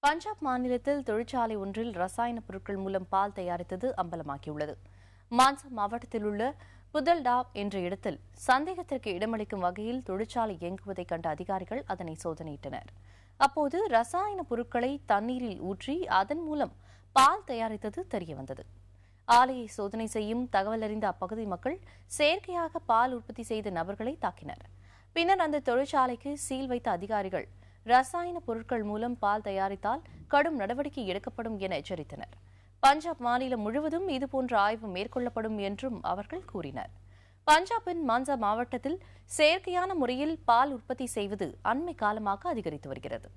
பஞ்சாப் மாநிலத்தில் தொழிற்சாலை ஒன்றில் ரசாயன பொருட்கள் மூலம் பால் தயாரித்தது அம்பலமாகியுள்ளது. மான்சா மாவட்டத்தில் உள்ள புதல்டாப் என்ற இடத்தில் சந்தேகத்திற்கு இடமளிக்கும் வகையில் தொழிற்சாலை இயங்குவதைக் கண்ட அதிகாரிகள் அதனை சோதனையிட்டனர். அப்போது ரசாயன பொருட்களை தண்ணீரில் ஊற்றி அதன் மூலம் பால் தயாரித்தது தெரியவந்தது. ஆலையை சோதனை செய்யும் தகவல் அறிந்த அப்பகுதி மக்கள் செயற்கையாக பால் உற்பத்தி செய்த நபர்களை தாக்கினர். பின்னர் அந்த தொழிற்சாலைக்கு சீல் வைத்த அதிகாரிகள் ரசாயன பொருட்கள் மூலம் பால் தயாரித்தால் கடும் நடவடிக்கை எடுக்கப்படும் என எச்சரித்தனர். பஞ்சாப் மாநிலம் முழுவதும் இதுபோன்ற ஆய்வு மேற்கொள்ளப்படும் என்றும் அவர்கள் கூறினர். பஞ்சாபின் மான்சா மாவட்டத்தில் செயற்கையான முறையில் பால் உற்பத்தி செய்வது அண்மை காலமாக அதிகரித்து வருகிறது.